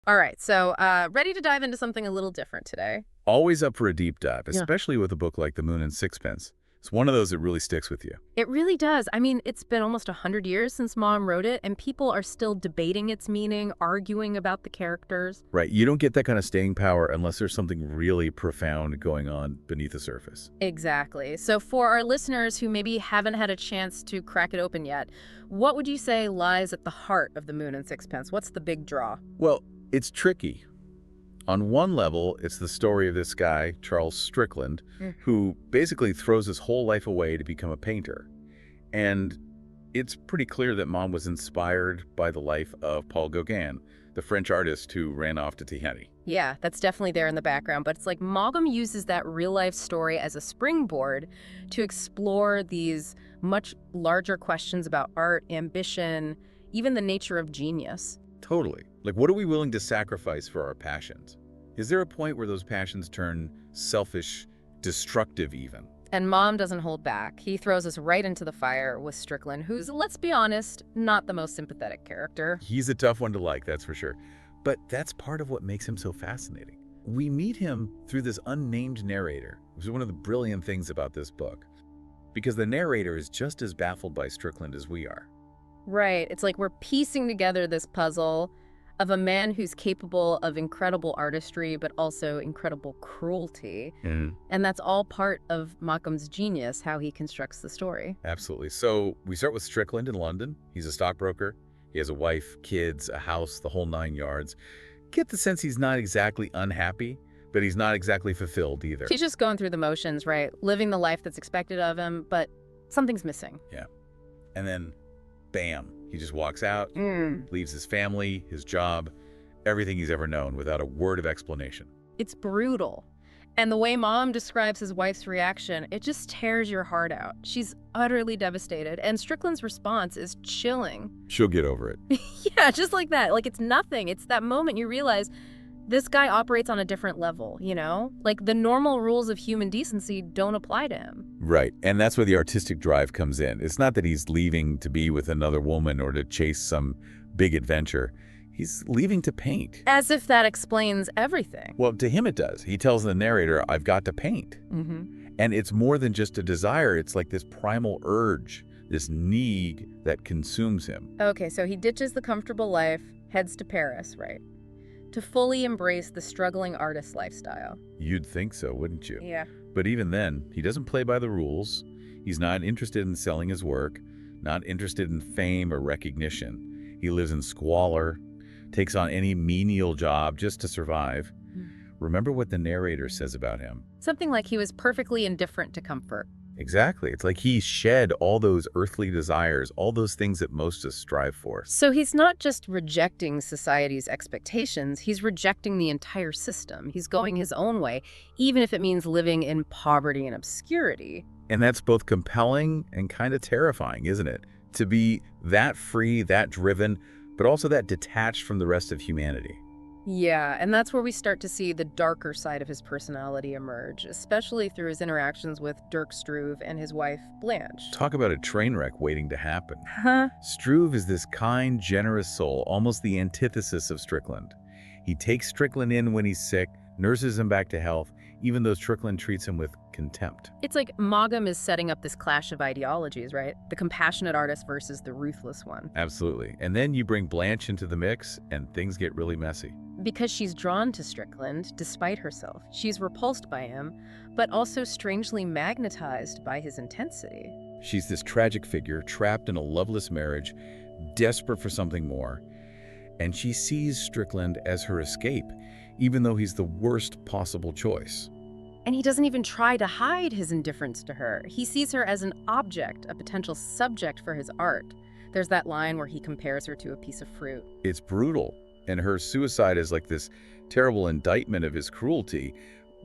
All right, so ready to dive into something a little different today. Always up for a deep dive, Yeah. especially with a book like The Moon and Sixpence. It's one of those that really sticks with you. It really does. I mean, it's been almost 100 years since Mom wrote it, and people are still debating its meaning, arguing about the characters. Right, you don't get that kind of staying power unless there's something really profound going on beneath the surface. Exactly. So for our listeners who maybe haven't had a chance to crack it open yet, what would you say lies at the heart of The Moon and Sixpence? What's the big draw? Well, it's tricky. On one level, it's the story of this guy, Charles Strickland, Mm. who basically throws his whole life away to become a painter. And it's pretty clear that Mom was inspired by the life of Paul Gauguin, the French artist who ran off to Tahiti. Yeah, that's definitely there in the background, but it's like Maugham uses that real-life story as a springboard to explore these much larger questions about art, ambition, even the nature of genius. Totally. Like, what are we willing to sacrifice for our passions? Is there a point where those passions turn selfish, destructive even? And Maugham doesn't hold back. He throws us right into the fire with Strickland, who's, let's be honest, not the most sympathetic character. He's a tough one to like, that's for sure. But that's part of what makes him so fascinating. We meet him through this unnamed narrator, which is one of the brilliant things about this book. Because the narrator is just as baffled by Strickland as we are. Right. It's like we're piecing together this puzzle of a man who's capable of incredible artistry, but also incredible cruelty. And that's all part of Maugham's genius, how he constructs the story. Absolutely. So we start with Strickland in London. He's a stockbroker. He has a wife, kids, a house, the whole 9 yards. Get the sense he's not exactly unhappy, but he's not exactly fulfilled either. He's just going through the motions, right? Living the life that's expected of him, but something's missing. Yeah. And then, bam, he just walks out, leaves his family, his job, everything he's ever known without a word of explanation. It's brutal. And the way Mom describes his wife's reaction, it just tears your heart out. She's utterly devastated, and Strickland's response is chilling. She'll get over it. Yeah, just like that. Like, it's nothing. It's that moment you realize this guy operates on a different level, you know? Like, the normal rules of human decency don't apply to him. Right. And that's where the artistic drive comes in. It's not that he's leaving to be with another woman or to chase some big adventure. He's leaving to paint. As if that explains everything. Well, to him it does. He tells the narrator, I've got to paint. And it's more than just a desire. It's like this primal urge, this need that consumes him. Okay, so he ditches the comfortable life, heads to Paris, right? To fully embrace the struggling artist lifestyle. You'd think so, wouldn't you? Yeah. But even then, he doesn't play by the rules. He's not interested in selling his work, not interested in fame or recognition. He lives in squalor, takes on any menial job just to survive. Remember what the narrator says about him. Something like he was perfectly indifferent to comfort. Exactly. It's like he shed all those earthly desires, all those things that most of us strive for. So he's not just rejecting society's expectations, he's rejecting the entire system. He's going his own way, even if it means living in poverty and obscurity. And that's both compelling and kind of terrifying, isn't it? To be that free, that driven, but also that detached from the rest of humanity. Yeah, and that's where we start to see the darker side of his personality emerge, especially through his interactions with Dirk Struve and his wife, Blanche. Talk about a train wreck waiting to happen. Huh? Struve is this kind, generous soul, almost the antithesis of Strickland. He takes Strickland in when he's sick, nurses him back to health, even though Strickland treats him with contempt. It's like Maugham is setting up this clash of ideologies, right? The compassionate artist versus the ruthless one. Absolutely. And then you bring Blanche into the mix, and things get really messy. Because she's drawn to Strickland, despite herself. She's repulsed by him, but also strangely magnetized by his intensity. She's this tragic figure, trapped in a loveless marriage, desperate for something more. And she sees Strickland as her escape, even though he's the worst possible choice. And he doesn't even try to hide his indifference to her. He sees her as an object, a potential subject for his art. There's that line where he compares her to a piece of fruit. It's brutal, and her suicide is like this terrible indictment of his cruelty,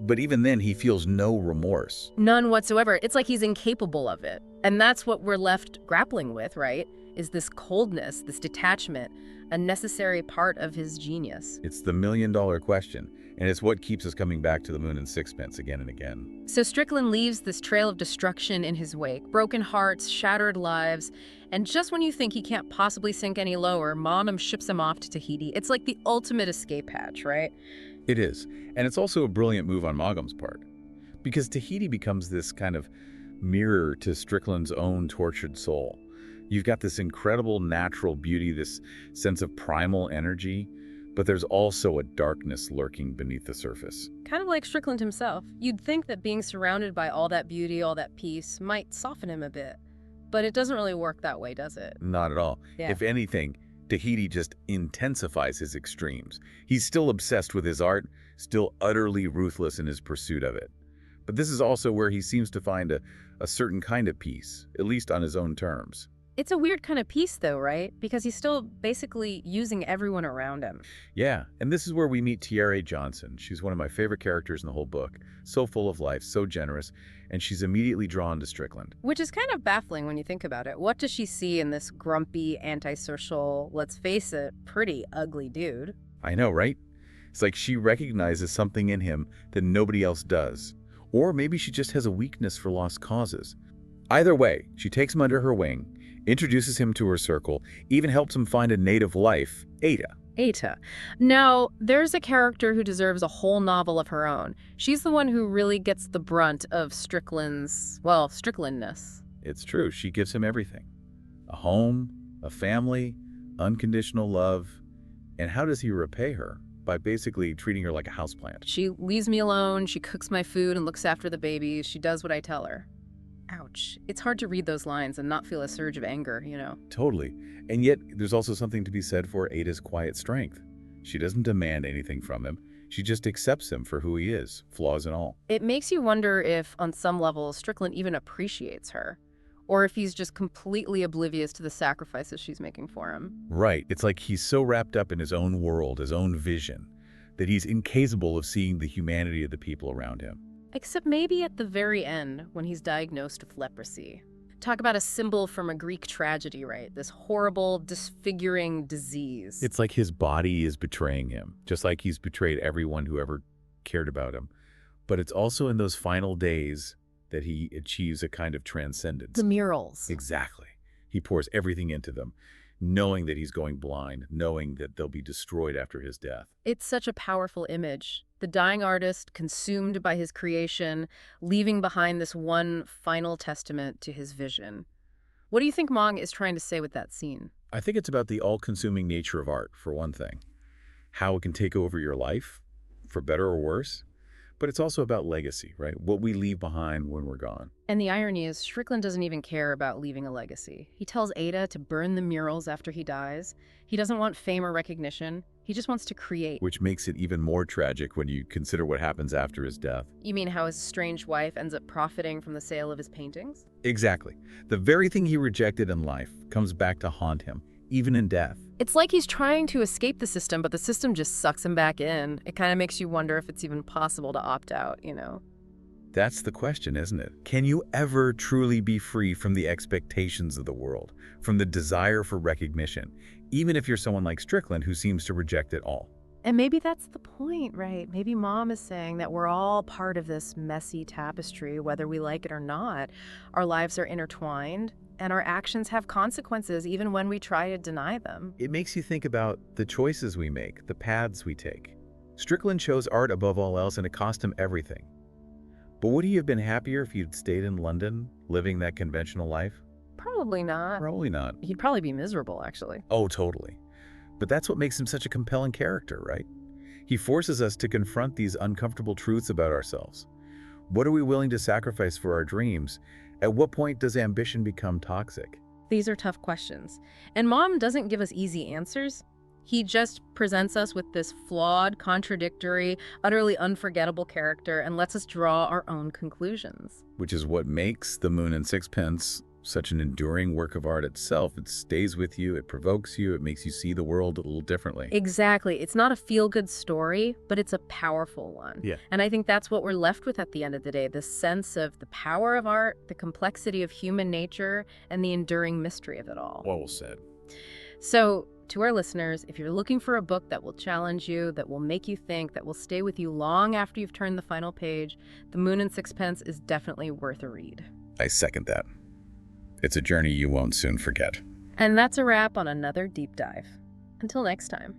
but even then he feels no remorse. None whatsoever. It's like he's incapable of it. And that's what we're left grappling with, right? Is this coldness, this detachment, a necessary part of his genius. It's the million-dollar question, and it's what keeps us coming back to the Moon and Sixpence again and again. So Strickland leaves this trail of destruction in his wake, broken hearts, shattered lives, and just when you think he can't possibly sink any lower, Maugham ships him off to Tahiti. It's like the ultimate escape hatch, right? It is, and it's also a brilliant move on Maugham's part, because Tahiti becomes this kind of mirror to Strickland's own tortured soul. You've got this incredible natural beauty, this sense of primal energy, but there's also a darkness lurking beneath the surface. Kind of like Strickland himself. You'd think that being surrounded by all that beauty, all that peace, might soften him a bit. But it doesn't really work that way, does it? Not at all. Yeah. If anything, Tahiti just intensifies his extremes. He's still obsessed with his art, still utterly ruthless in his pursuit of it. But this is also where he seems to find a certain kind of peace, at least on his own terms. It's a weird kind of peace, though, right? Because he's still basically using everyone around him. Yeah, and this is where we meet Tiare Johnson. She's one of my favorite characters in the whole book. So full of life, so generous, and she's immediately drawn to Strickland. Which is kind of baffling when you think about it. What does she see in this grumpy, antisocial, let's face it, pretty ugly dude? I know, right? It's like she recognizes something in him that nobody else does. Or maybe she just has a weakness for lost causes. Either way, she takes him under her wing, introduces him to her circle, even helps him find a native life, Ada. Ada. Now, there's a character who deserves a whole novel of her own. She's the one who really gets the brunt of Strickland's, well, Stricklandness. It's true, she gives him everything. A home, a family, unconditional love. And how does he repay her? By basically treating her like a houseplant. She leaves me alone, she cooks my food and looks after the babies, she does what I tell her. Ouch. It's hard to read those lines and not feel a surge of anger, you know. Totally. And yet, there's also something to be said for Ada's quiet strength. She doesn't demand anything from him. She just accepts him for who he is, flaws and all. It makes you wonder if, on some level, Strickland even appreciates her. Or if he's just completely oblivious to the sacrifices she's making for him. Right. It's like he's so wrapped up in his own world, his own vision, that he's incapable of seeing the humanity of the people around him. Except maybe at the very end, when he's diagnosed with leprosy. Talk about a symbol from a Greek tragedy, right? This horrible, disfiguring disease. It's like his body is betraying him, just like he's betrayed everyone who ever cared about him. But it's also in those final days that he achieves a kind of transcendence. The murals. Exactly. He pours everything into them, knowing that he's going blind, knowing that they'll be destroyed after his death. It's such a powerful image. The dying artist, consumed by his creation, leaving behind this one final testament to his vision. What do you think Maugham is trying to say with that scene? I think it's about the all-consuming nature of art, for one thing. How it can take over your life, for better or worse. But it's also about legacy, right? What we leave behind when we're gone. And the irony is, Strickland doesn't even care about leaving a legacy. He tells Ada to burn the murals after he dies. He doesn't want fame or recognition. He just wants to create. Which makes it even more tragic when you consider what happens after his death. You mean how his estranged wife ends up profiting from the sale of his paintings? Exactly. The very thing he rejected in life comes back to haunt him, even in death. It's like he's trying to escape the system, but the system just sucks him back in. It kind of makes you wonder if it's even possible to opt out, you know? That's the question, isn't it? Can you ever truly be free from the expectations of the world, from the desire for recognition, even if you're someone like Strickland who seems to reject it all? And maybe that's the point, right? Maybe Maugham is saying that we're all part of this messy tapestry, whether we like it or not. Our lives are intertwined, and our actions have consequences even when we try to deny them. It makes you think about the choices we make, the paths we take. Strickland chose art above all else, and it cost him everything. But would he have been happier if he'd stayed in London, living that conventional life? Probably not. Probably not. He'd probably be miserable, actually. Oh, totally. But that's what makes him such a compelling character, right? He forces us to confront these uncomfortable truths about ourselves. What are we willing to sacrifice for our dreams? At what point does ambition become toxic? These are tough questions. And Maugham doesn't give us easy answers. He just presents us with this flawed, contradictory, utterly unforgettable character and lets us draw our own conclusions. Which is what makes The Moon and Sixpence such an enduring work of art itself. It stays with you, it provokes you, it makes you see the world a little differently. Exactly. It's not a feel-good story, but it's a powerful one. Yeah. And I think that's what we're left with at the end of the day, this sense of the power of art, the complexity of human nature, and the enduring mystery of it all. Well said. So, to our listeners, if you're looking for a book that will challenge you, that will make you think, that will stay with you long after you've turned the final page, The Moon and Sixpence is definitely worth a read. I second that. It's a journey you won't soon forget. And that's a wrap on another deep dive. Until next time.